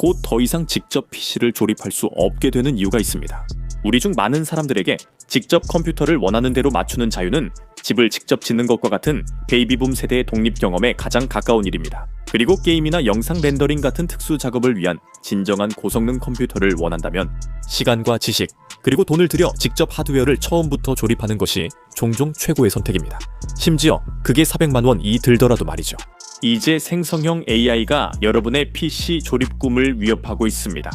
곧 더 이상 직접 PC를 조립할 수 없게 되는 이유가 있습니다. 우리 중 많은 사람들에게 직접 컴퓨터를 원하는 대로 맞추는 자유는 집을 직접 짓는 것과 같은 베이비붐 세대의 독립 경험에 가장 가까운 일입니다. 그리고 게임이나 영상 렌더링 같은 특수 작업을 위한 진정한 고성능 컴퓨터를 원한다면 시간과 지식, 그리고 돈을 들여 직접 하드웨어를 처음부터 조립하는 것이 종종 최고의 선택입니다. 심지어 그게 400만 원이 들더라도 말이죠. 이제 생성형 AI가 여러분의 PC 조립 꿈을 위협하고 있습니다.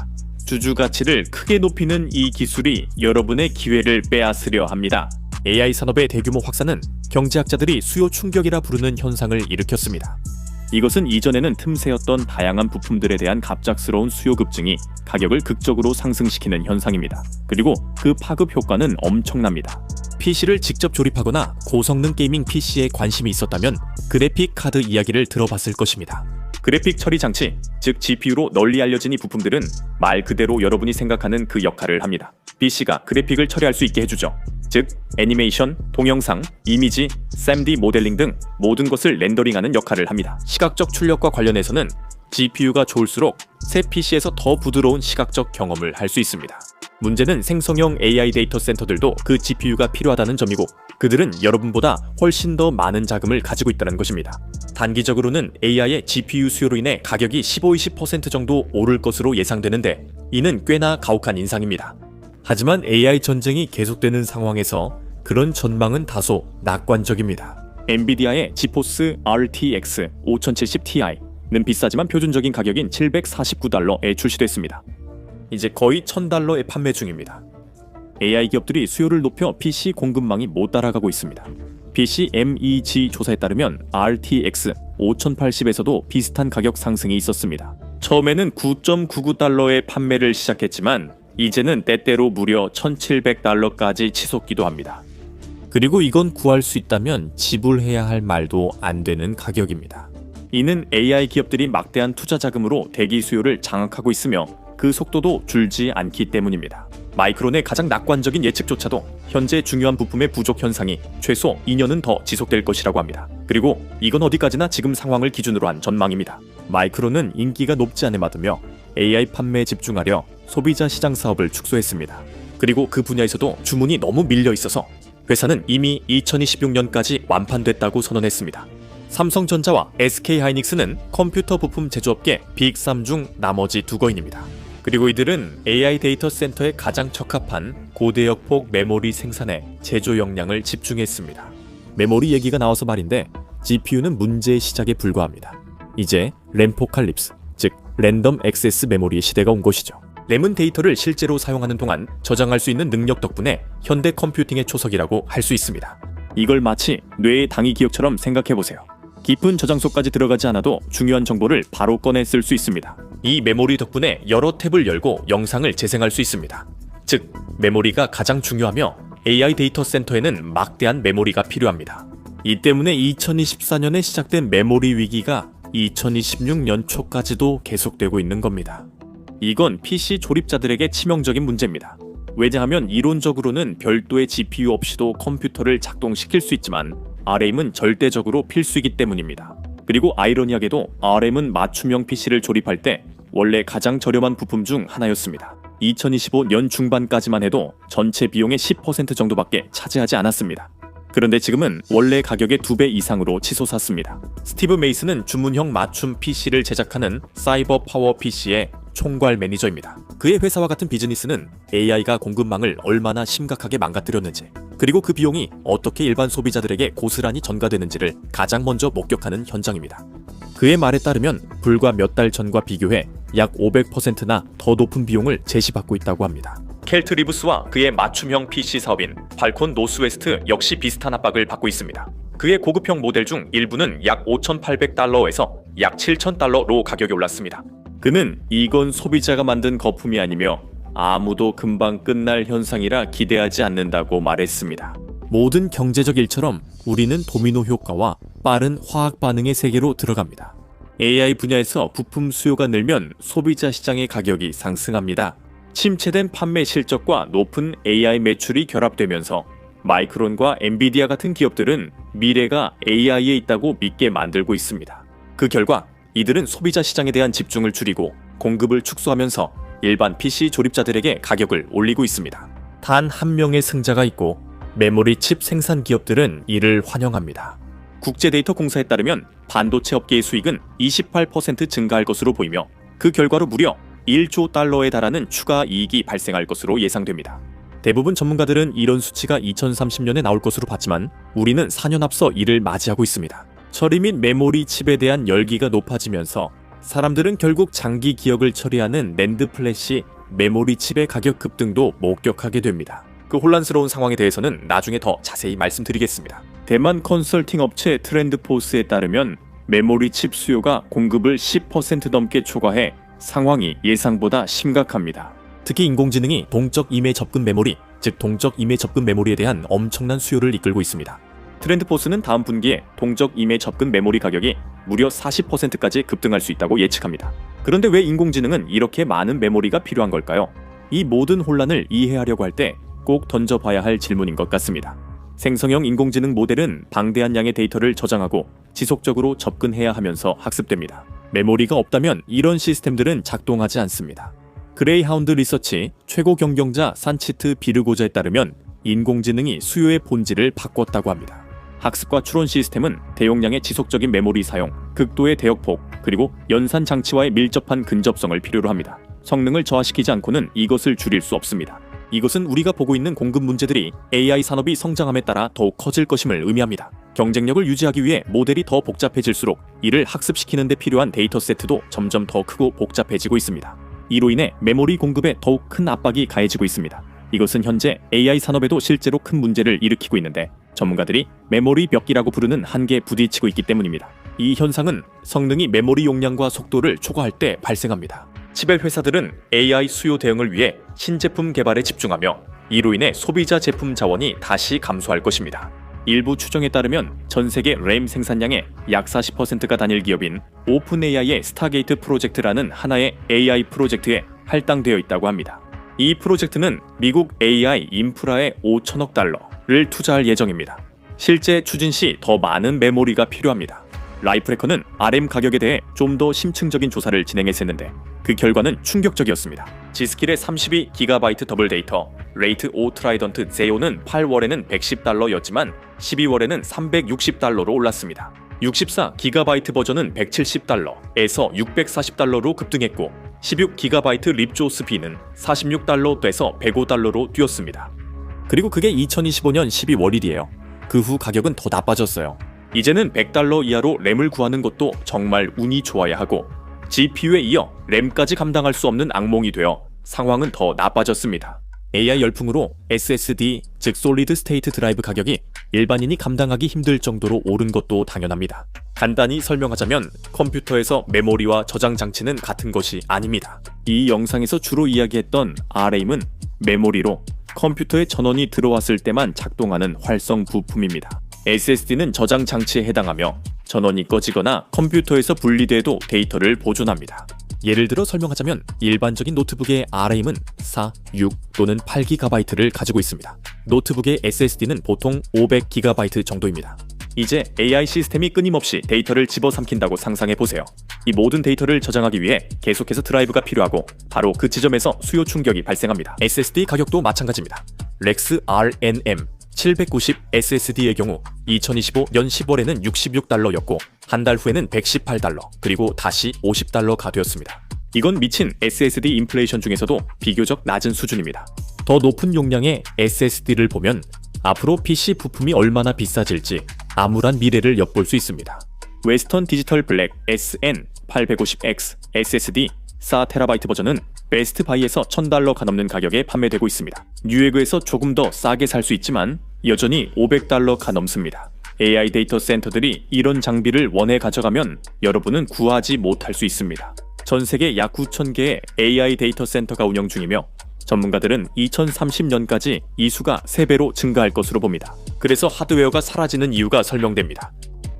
주주 가치를 크게 높이는 이 기술이 여러분의 기회를 빼앗으려 합니다. AI 산업의 대규모 확산은 경제학자들이 수요 충격이라 부르는 현상을 일으켰습니다. 이것은 이전에는 틈새였던 다양한 부품들에 대한 갑작스러운 수요 급증이 가격을 극적으로 상승시키는 현상입니다. 그리고 그 파급 효과는 엄청납니다. PC를 직접 조립하거나 고성능 게이밍 PC에 관심이 있었다면 그래픽 카드 이야기를 들어봤을 것입니다. 그래픽 처리 장치, 즉 GPU로 널리 알려진 이 부품들은 말 그대로 여러분이 생각하는 그 역할을 합니다. PC가 그래픽을 처리할 수 있게 해주죠. 즉 애니메이션, 동영상, 이미지, 3D 모델링 등 모든 것을 렌더링하는 역할을 합니다. 시각적 출력과 관련해서는 GPU가 좋을수록 새 PC에서 더 부드러운 시각적 경험을 할 수 있습니다. 문제는 생성형 AI 데이터 센터들도 그 GPU가 필요하다는 점이고, 그들은 여러분보다 훨씬 더 많은 자금을 가지고 있다는 것입니다. 단기적으로는 AI의 GPU 수요로 인해 가격이 15-20% 정도 오를 것으로 예상되는데, 이는 꽤나 가혹한 인상입니다. 하지만 AI 전쟁이 계속되는 상황에서 그런 전망은 다소 낙관적입니다. 엔비디아의 지포스 RTX 5070ti는 비싸지만 표준적인 가격인 $749에 출시됐습니다. 이제 거의 $1000에 판매 중입니다. AI 기업들이 수요를 높여 PC 공급망이 못 따라가고 있습니다. PC MEG 조사에 따르면 RTX 5080에서도 비슷한 가격 상승이 있었습니다. 처음에는 $9.99에 판매를 시작했지만 이제는 때때로 무려 $1700까지 치솟기도 합니다. 그리고 이건 구할 수 있다면 지불해야 할 말도 안 되는 가격입니다. 이는 AI 기업들이 막대한 투자 자금으로 대기 수요를 장악하고 있으며 그 속도도 줄지 않기 때문입니다. 마이크론의 가장 낙관적인 예측조차도 현재 중요한 부품의 부족 현상이 최소 2년은 더 지속될 것이라고 합니다. 그리고 이건 어디까지나 지금 상황을 기준으로 한 전망입니다. 마이크론은 인기가 높지 않음에 맞으며 AI 판매에 집중하려 소비자 시장 사업을 축소했습니다. 그리고 그 분야에서도 주문이 너무 밀려 있어서 회사는 이미 2026년까지 완판됐다고 선언했습니다. 삼성전자와 SK하이닉스는 컴퓨터 부품 제조업계 빅3 중 나머지 두 거인입니다. 그리고 이들은 AI 데이터 센터에 가장 적합한 고대역폭 메모리 생산에 제조 역량을 집중했습니다. 메모리 얘기가 나와서 말인데 GPU는 문제의 시작에 불과합니다. 이제 램포칼립스, 즉 랜덤 액세스 메모리의 시대가 온 것이죠. 램은 데이터를 실제로 사용하는 동안 저장할 수 있는 능력 덕분에 현대 컴퓨팅의 초석이라고 할 수 있습니다. 이걸 마치 뇌의 당위 기억처럼 생각해보세요. 깊은 저장소까지 들어가지 않아도 중요한 정보를 바로 꺼내 쓸 수 있습니다. 이 메모리 덕분에 여러 탭을 열고 영상을 재생할 수 있습니다. 즉, 메모리가 가장 중요하며 AI 데이터 센터에는 막대한 메모리가 필요합니다. 이 때문에 2024년에 시작된 메모리 위기가 2026년 초까지도 계속되고 있는 겁니다. 이건 PC 조립자들에게 치명적인 문제입니다. 왜냐하면 이론적으로는 별도의 GPU 없이도 컴퓨터를 작동시킬 수 있지만 RM은 절대적으로 필수이기 때문입니다. 그리고 아이러니하게도 RM은 맞춤형 PC를 조립할 때 원래 가장 저렴한 부품 중 하나였습니다. 2025년 중반까지만 해도 전체 비용의 10% 정도밖에 차지하지 않았습니다. 그런데 지금은 원래 가격의 2배 이상으로 치솟았습니다. 스티브 메이슨은 주문형 맞춤 PC를 제작하는 사이버 파워 PC의 총괄 매니저입니다. 그의 회사와 같은 비즈니스는 AI가 공급망을 얼마나 심각하게 망가뜨렸는지, 그리고 그 비용이 어떻게 일반 소비자들에게 고스란히 전가되는지를 가장 먼저 목격하는 현장입니다. 그의 말에 따르면 불과 몇 달 전과 비교해 약 500%나 더 높은 비용을 제시받고 있다고 합니다. 켈트 리브스와 그의 맞춤형 PC 사업인 팔콘 노스웨스트 역시 비슷한 압박을 받고 있습니다. 그의 고급형 모델 중 일부는 약 $5,800에서 약 $7,000로 가격이 올랐습니다. 그는 이건 소비자가 만든 거품이 아니며 아무도 금방 끝날 현상이라 기대하지 않는다고 말했습니다. 모든 경제적 일처럼 우리는 도미노 효과와 빠른 화학 반응의 세계로 들어갑니다. AI 분야에서 부품 수요가 늘면 소비자 시장의 가격이 상승합니다. 침체된 판매 실적과 높은 AI 매출이 결합되면서 마이크론과 엔비디아 같은 기업들은 미래가 AI에 있다고 믿게 만들고 있습니다. 그 결과 이들은 소비자 시장에 대한 집중을 줄이고 공급을 축소하면서 일반 PC 조립자들에게 가격을 올리고 있습니다. 단 한 명의 승자가 있고 메모리 칩 생산 기업들은 이를 환영합니다. 국제데이터공사에 따르면 반도체 업계의 수익은 28% 증가할 것으로 보이며 그 결과로 무려 1조 달러에 달하는 추가 이익이 발생할 것으로 예상됩니다. 대부분 전문가들은 이런 수치가 2030년에 나올 것으로 봤지만 우리는 4년 앞서 이를 맞이하고 있습니다. 처리 및 메모리 칩에 대한 열기가 높아지면서 사람들은 결국 장기 기억을 처리하는 낸드 플래시 메모리 칩의 가격 급등도 목격하게 됩니다. 그 혼란스러운 상황에 대해서는 나중에 더 자세히 말씀드리겠습니다. 대만 컨설팅 업체 트렌드포스에 따르면 메모리 칩 수요가 공급을 10% 넘게 초과해 상황이 예상보다 심각합니다. 특히 인공지능이 동적 이메 접근 메모리, 즉 동적 이메 접근 메모리에 대한 엄청난 수요를 이끌고 있습니다. 트렌드포스는 다음 분기에 동적 이메 접근 메모리 가격이 무려 40%까지 급등할 수 있다고 예측합니다. 그런데 왜 인공지능은 이렇게 많은 메모리가 필요한 걸까요? 이 모든 혼란을 이해하려고 할 때 꼭 던져봐야 할 질문인 것 같습니다. 생성형 인공지능 모델은 방대한 양의 데이터를 저장하고 지속적으로 접근해야 하면서 학습됩니다. 메모리가 없다면 이런 시스템들은 작동하지 않습니다. 그레이하운드 리서치 최고 경영자 산치트 비르고자에 따르면 인공지능이 수요의 본질을 바꿨다고 합니다. 학습과 추론 시스템은 대용량의 지속적인 메모리 사용, 극도의 대역폭, 그리고 연산 장치와의 밀접한 근접성을 필요로 합니다. 성능을 저하시키지 않고는 이것을 줄일 수 없습니다. 이것은 우리가 보고 있는 공급 문제들이 AI 산업이 성장함에 따라 더욱 커질 것임을 의미합니다. 경쟁력을 유지하기 위해 모델이 더 복잡해질수록 이를 학습시키는 데 필요한 데이터 세트도 점점 더 크고 복잡해지고 있습니다. 이로 인해 메모리 공급에 더욱 큰 압박이 가해지고 있습니다. 이것은 현재 AI 산업에도 실제로 큰 문제를 일으키고 있는데 전문가들이 메모리 벽기라고 부르는 한계에 부딪히고 있기 때문입니다. 이 현상은 성능이 메모리 용량과 속도를 초과할 때 발생합니다. 칩의 회사들은 AI 수요 대응을 위해 신제품 개발에 집중하며 이로 인해 소비자 제품 자원이 다시 감소할 것입니다. 일부 추정에 따르면 전 세계 램 생산량의 약 40%가 단일 기업인 오픈AI의 스타게이트 프로젝트라는 하나의 AI 프로젝트에 할당되어 있다고 합니다. 이 프로젝트는 미국 AI 인프라에 5천억 달러를 투자할 예정입니다. 실제 추진 시 더 많은 메모리가 필요합니다. 라이프레커는 RM 가격에 대해 좀 더 심층적인 조사를 진행했었는데 그 결과는 충격적이었습니다. 지스킬의 32GB 더블 데이터 레이트 5 트라이던트 제오는 8월에는 110달러였지만 12월에는 360달러로 올랐습니다. 64GB 버전은 170달러에서 640달러로 급등했고 16GB 립조스비는 46달러에서 105달러로 뛰었습니다. 그리고 그게 2025년 12월 1일이에요. 그 후 가격은 더 나빠졌어요. 이제는 100달러 이하로 램을 구하는 것도 정말 운이 좋아야 하고 GPU에 이어 램까지 감당할 수 없는 악몽이 되어 상황은 더 나빠졌습니다. AI 열풍으로 SSD, 즉 솔리드 스테이트 드라이브 가격이 일반인이 감당하기 힘들 정도로 오른 것도 당연합니다. 간단히 설명하자면 컴퓨터에서 메모리와 저장 장치는 같은 것이 아닙니다. 이 영상에서 주로 이야기했던 RAM은 메모리로 컴퓨터에 전원이 들어왔을 때만 작동하는 활성 부품입니다. SSD는 저장 장치에 해당하며 전원이 꺼지거나 컴퓨터에서 분리돼도 데이터를 보존합니다. 예를 들어 설명하자면 일반적인 노트북의 RAM은 4, 6 또는 8GB를 가지고 있습니다. 노트북의 SSD는 보통 500GB 정도입니다. 이제 AI 시스템이 끊임없이 데이터를 집어삼킨다고 상상해보세요. 이 모든 데이터를 저장하기 위해 계속해서 드라이브가 필요하고 바로 그 지점에서 수요 충격이 발생합니다. SSD 가격도 마찬가지입니다. 렉스 RNM 790 SSD의 경우 2025년 10월에는 66달러였고 한 달 후에는 118달러 그리고 다시 50달러가 되었습니다. 이건 미친 SSD 인플레이션 중에서도 비교적 낮은 수준입니다. 더 높은 용량의 SSD를 보면 앞으로 PC 부품이 얼마나 비싸질지 암울한 미래를 엿볼 수 있습니다. 웨스턴 디지털 블랙 SN850X SSD 4TB 버전은 베스트 바이에서 $1000가 넘는 가격에 판매되고 있습니다. 뉴에그에서 조금 더 싸게 살 수 있지만 여전히 $500가 넘습니다. AI 데이터 센터들이 이런 장비를 원해 가져가면 여러분은 구하지 못할 수 있습니다. 전 세계 약 9,000개의 AI 데이터 센터가 운영 중이며 전문가들은 2030년까지 이 수가 3배로 증가할 것으로 봅니다. 그래서 하드웨어가 사라지는 이유가 설명됩니다.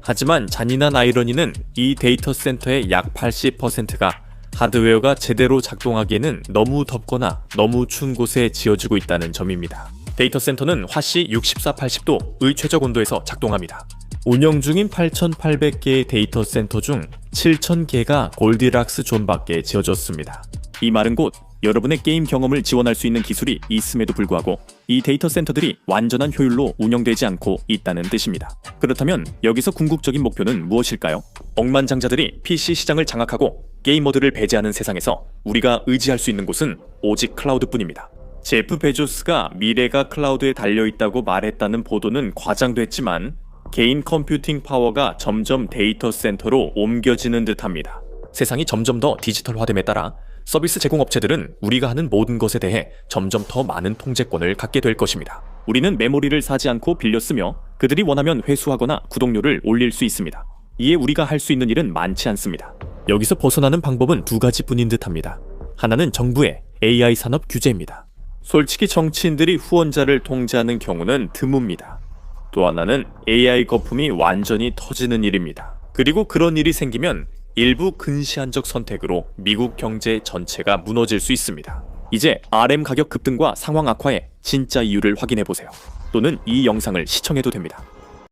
하지만 잔인한 아이러니는 이 데이터 센터의 약 80%가 하드웨어가 제대로 작동하기에는 너무 덥거나 너무 추운 곳에 지어지고 있다는 점입니다. 데이터 센터는 화씨 64, 80도의 최적 온도에서 작동합니다. 운영 중인 8,800개의 데이터 센터 중 7,000개가 골디락스 존밖에 지어졌습니다. 이 말은 곧 여러분의 게임 경험을 지원할 수 있는 기술이 있음에도 불구하고 이 데이터 센터들이 완전한 효율로 운영되지 않고 있다는 뜻입니다. 그렇다면 여기서 궁극적인 목표는 무엇일까요? 억만장자들이 PC 시장을 장악하고 게이머들을 배제하는 세상에서 우리가 의지할 수 있는 곳은 오직 클라우드뿐입니다. 제프 베조스가 미래가 클라우드에 달려있다고 말했다는 보도는 과장됐지만 개인 컴퓨팅 파워가 점점 데이터 센터로 옮겨지는 듯합니다. 세상이 점점 더 디지털화됨에 따라 서비스 제공업체들은 우리가 하는 모든 것에 대해 점점 더 많은 통제권을 갖게 될 것입니다. 우리는 메모리를 사지 않고 빌려 쓰며 그들이 원하면 회수하거나 구독료를 올릴 수 있습니다. 이에 우리가 할 수 있는 일은 많지 않습니다. 여기서 벗어나는 방법은 두 가지뿐인 듯합니다. 하나는 정부의 AI 산업 규제입니다. 솔직히 정치인들이 후원자를 통제하는 경우는 드뭅니다. 또 하나는 AI 거품이 완전히 터지는 일입니다. 그리고 그런 일이 생기면 일부 근시안적 선택으로 미국 경제 전체가 무너질 수 있습니다. 이제 RM 가격 급등과 상황 악화의 진짜 이유를 확인해보세요. 또는 이 영상을 시청해도 됩니다.